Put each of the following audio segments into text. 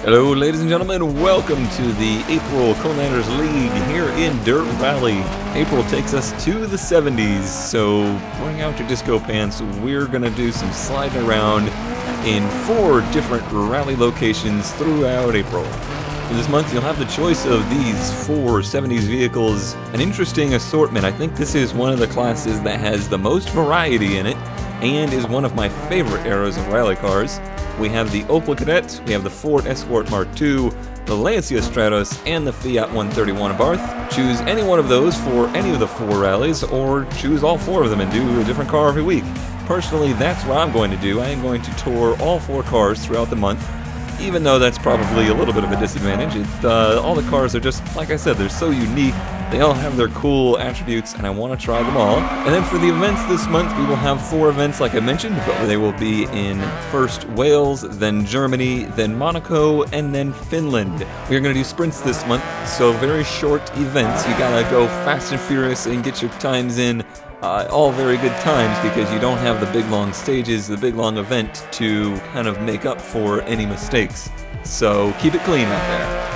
Hello ladies and gentlemen, welcome to the April Conelanders League here in Dirt Valley. April takes us to the 70s, so bring out your disco pants. We're going to do some sliding around in 4 different rally locations throughout April. For this month you'll have the choice of these 4 70s vehicles, an interesting assortment. I think this is one of the classes that has the most variety in it and is one of my favorite eras of rally cars. We have the Opel Kadett, we have the Ford Escort Mark II, the Lancia Stratos, and the Fiat 131 Abarth. Choose any one of those for any of the 4 rallies, or choose all 4 of them and do a different car every week. Personally, that's what I'm going to do. I am going to tour all 4 cars throughout the month, even though that's probably a little bit of a disadvantage. All the cars are just, like I said, they're so unique. They all have their cool attributes, and I want to try them all. And then for the events this month, we will have 4 events like I mentioned, but they will be in first Wales, then Germany, then Monaco, and then Finland. We're going to do sprints this month, so very short events. You gotta go fast and furious and get your times in. All very good times because you don't have the big long stages, the big long event to kind of make up for any mistakes. So keep it clean out there.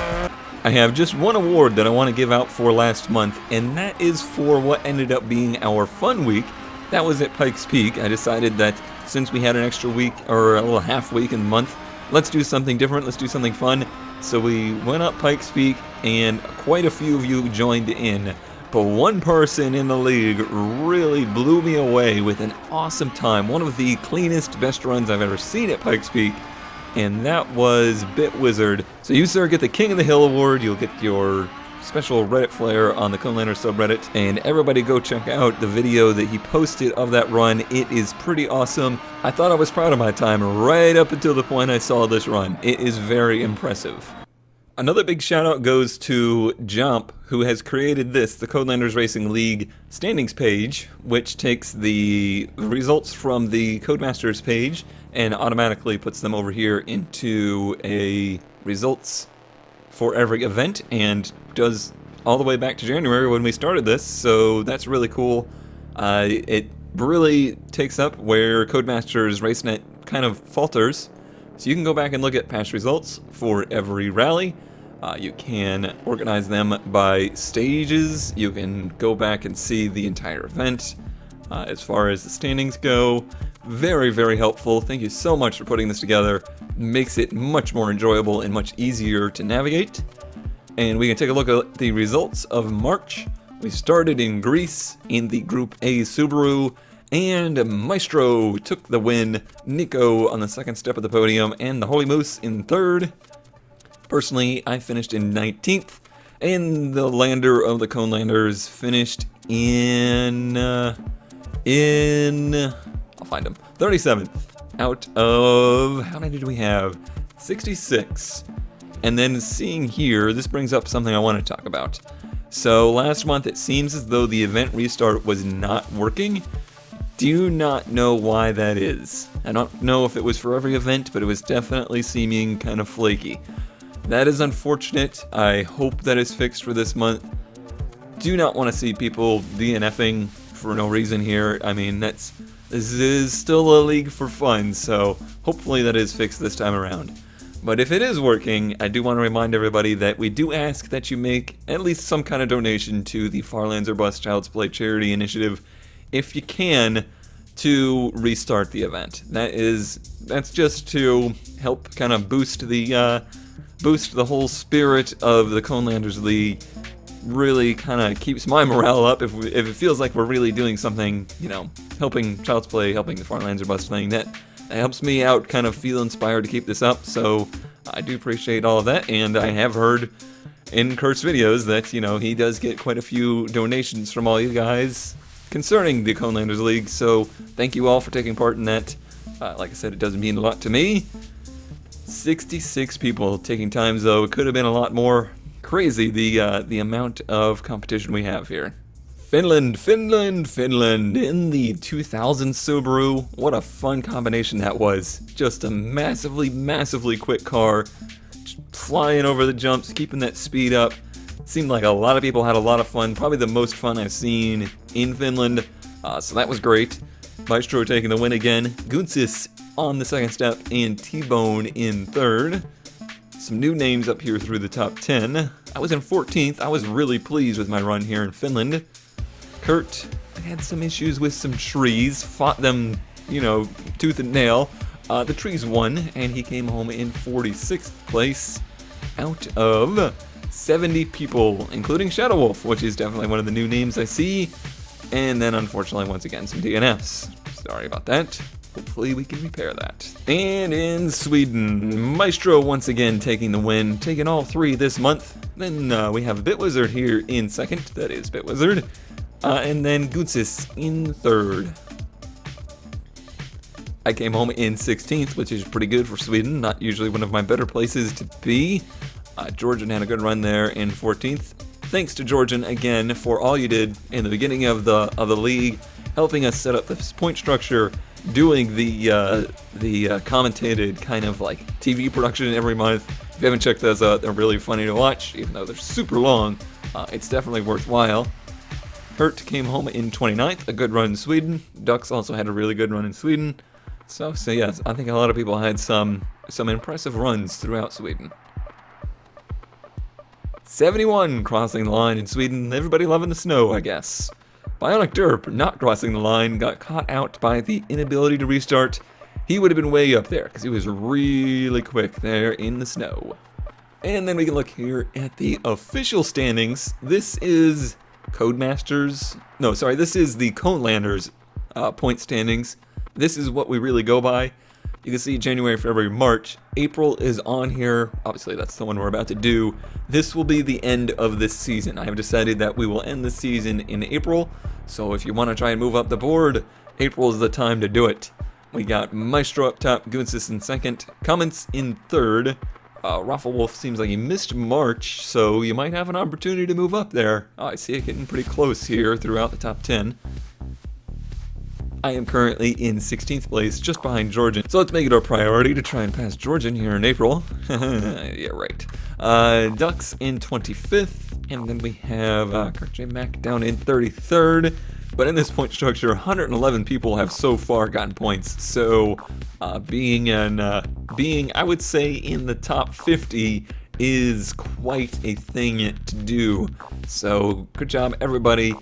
I have just one award that I want to give out for last month, and that is for what ended up being our fun week. That was at Pikes Peak. I decided that since we had an extra week, or a little half week in the month, let's do something different, let's do something fun. So we went up Pikes Peak, and quite a few of you joined in. But one person in the league really blew me away with an awesome time. One of the cleanest, best runs I've ever seen at Pikes Peak. And that was Bit Wizard. So you, sir, get the King of the Hill award. You'll get your special Reddit flair on the Conelanders subreddit. And everybody go check out the video that he posted of that run. It is pretty awesome. I thought I was proud of my time right up until the point I saw this run. It is very impressive. Another big shout out goes to Jump, who has created this, the Conelanders Racing League standings page, which takes the results from the Codemasters page and automatically puts them over here into a results for every event, and does all the way back to January when we started this, so that's really cool. It really takes up where Codemasters RaceNet kind of falters, so you can go back and look at past results for every rally. You can organize them by stages. You can go back and see the entire event. As far as the standings go, very, very helpful. Thank you so much for putting this together. Makes it much more enjoyable and much easier to navigate. And we can take a look at the results of March. We started in Greece in the Group A Subaru, and Maestro took the win. Nico on the second step of the podium, and the Holy Moose in third. Personally, I finished in 19th, and the lander of the Conelanders finished in I'll find him, 37th out of, how many did we have? 66. And then seeing here, this brings up something I want to talk about. So last month it seems as though the event restart was not working. Do not know why that is. I don't know if it was for every event, but it was definitely seeming kind of flaky. That is unfortunate. I hope that is fixed for this month. Do not want to see people DNFing for no reason here. I mean, this is still a league for fun, so hopefully that is fixed this time around. But if it is working, I do want to remind everybody that we do ask that you make at least some kind of donation to the Farlands or Bust Child's Play charity initiative, if you can, to restart the event. That's just to help kind of boost the whole spirit of the Conelanders League. Really kind of keeps my morale up if it feels like we're really doing something, helping Child's Play, helping the Farlands or Bust thing. That helps me out, kind of feel inspired to keep this up, so I do appreciate all of that. And I have heard in Kurt's videos that, he does get quite a few donations from all you guys concerning the Conelanders League, so thank you all for taking part in that. Like I said, it does mean a lot to me. 66 people taking times, though. It could have been a lot more. Crazy the amount of competition we have here. Finland in the 2000 Subaru. What a fun combination that was. Just a massively quick car, flying over the jumps, keeping that speed up. Seemed like a lot of people had a lot of fun, probably the most fun I've seen in Finland, so that was great. Maestro taking the win again, Gunsis on the second step, and T-Bone in third. Some new names up here through the top 10. I was in 14th. I was really pleased with my run here in Finland. Kurt had some issues with some trees, fought them, tooth and nail. The trees won, and he came home in 46th place out of 70 people, including Shadow Wolf, which is definitely one of the new names I see. And then, unfortunately, once again, some DNFs. Sorry about that. Hopefully we can repair that. And in Sweden, Maestro once again taking the win, taking all 3 this month. Then we have Bitwizard here in 2nd, that is Bitwizard. And then Gutsis in 3rd. I came home in 16th, which is pretty good for Sweden, not usually one of my better places to be. Georgian had a good run there in 14th. Thanks to Georgian again for all you did in the beginning of the league, helping us set up this point structure, doing the commentated kind of like TV production every month. If you haven't checked those out, they're really funny to watch, even though they're super long. It's definitely worthwhile. Kurt came home in 29th, a good run in Sweden. Ducks also had a really good run in Sweden. So yes, I think a lot of people had some impressive runs throughout Sweden. 71 crossing the line in Sweden. Everybody loving the snow, I guess. Bionic Derp not crossing the line, got caught out by the inability to restart. He would have been way up there because he was really quick there in the snow. And then we can look here at the official standings. This is this is the Conelanders point standings. This is what we really go by. You can see January, February, March. April is on here. Obviously, that's the one we're about to do. This will be the end of this season. I have decided that we will end the season in April. So if you want to try and move up the board, April is the time to do it. We got Maestro up top, Gunsis in 2nd, Comments in 3rd. Raffle Wolf seems like he missed March, so you might have an opportunity to move up there. I see it getting pretty close here throughout the top 10. I am currently in 16th place, just behind Georgian. So let's make it our priority to try and pass Georgian here in April. Yeah, right. Ducks in 25th, and then we have Kurt J. Mack down in 33rd. But in this point structure, 111 people have so far gotten points. So being, I would say, in the top 50 is quite a thing to do. So good job, everybody.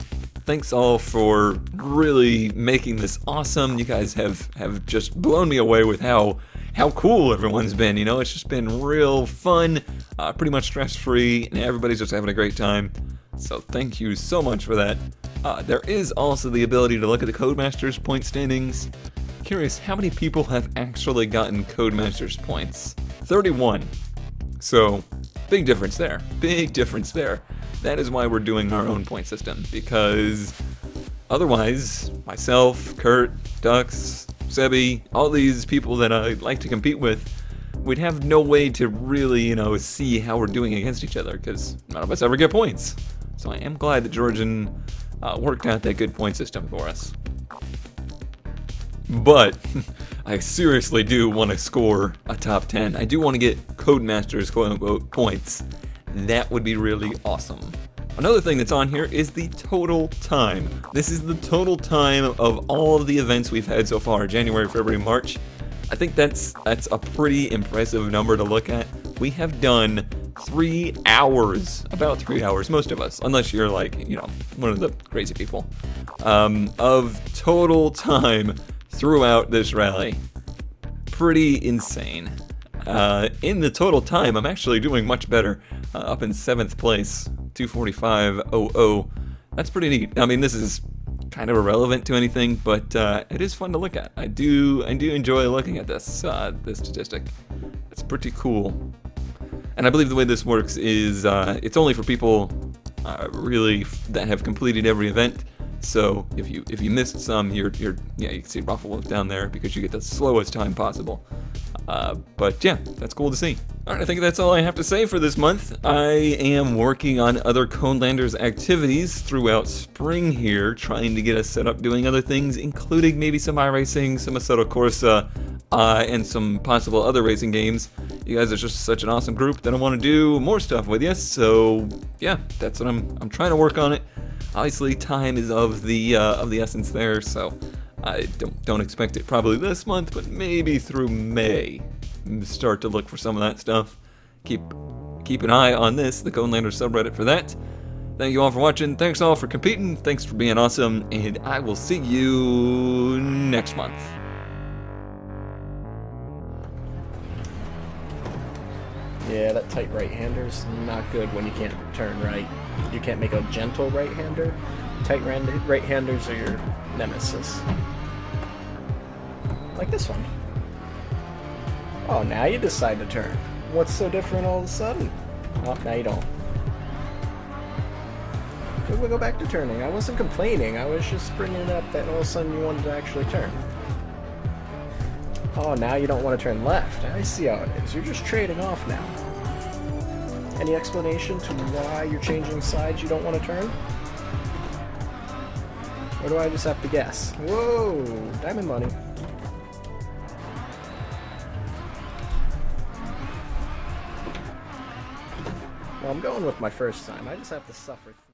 Thanks all for really making this awesome. You guys have just blown me away with how cool everyone's been. It's just been real fun, pretty much stress-free, and everybody's just having a great time. So thank you so much for that. There is also the ability to look at the Codemasters point standings. Curious, how many people have actually gotten Codemasters points? 31. So, big difference there. Big difference there. That is why we're doing our own point system, because otherwise, myself, Kurt, Dux, Sebi, all these people that I like to compete with, we'd have no way to really, see how we're doing against each other, because none of us ever get points. So I am glad that Georgian worked out that good point system for us. But I seriously do want to score a top 10. I do want to get Codemasters quote-unquote points. That would be really awesome. Another thing that's on here is the total time. This is the total time of all of the events we've had so far, January, February, March. I think that's a pretty impressive number to look at. We have done 3 hours, about 3 hours, most of us, unless you're like, one of the crazy people, of total time throughout this rally. Pretty insane. In the total time, I'm actually doing much better, up in 7th place, 245.00. That's pretty neat. I mean, this is kind of irrelevant to anything, but it is fun to look at. I do enjoy looking at this statistic. It's pretty cool. And I believe the way this works is it's only for people really that have completed every event. So if you missed some, you can see Raffle Wolf down there because you get the slowest time possible. But yeah, that's cool to see. Alright, I think that's all I have to say for this month. I am working on other Conelanders activities throughout spring here, trying to get us set up doing other things, including maybe some iRacing, some Assetto Corsa, and some possible other racing games. You guys are just such an awesome group that I want to do more stuff with you, so yeah, that's what I'm trying to work on it. Obviously, time is of the essence there, so I don't expect it probably this month, but maybe through May, start to look for some of that stuff. keep an eye on this, the Conelanders subreddit, for that. Thank you all for watching. Thanks all for competing. Thanks for being awesome. And I will see you next month. Yeah, that tight right-hander's not good when you can't turn right. You can't make a gentle right-hander. Tight right-handers are your nemesis. Like this one. Oh, now you decide to turn. What's so different all of a sudden? Oh, now you don't. We'll go back to turning. I wasn't complaining. I was just bringing up that all of a sudden you wanted to actually turn. Oh, now you don't want to turn left. I see how it is. You're just trading off now. Any explanation to why you're changing sides you don't want to turn? Or do I just have to guess? Whoa! Diamond money. Well, I'm going with my first time. I just have to suffer.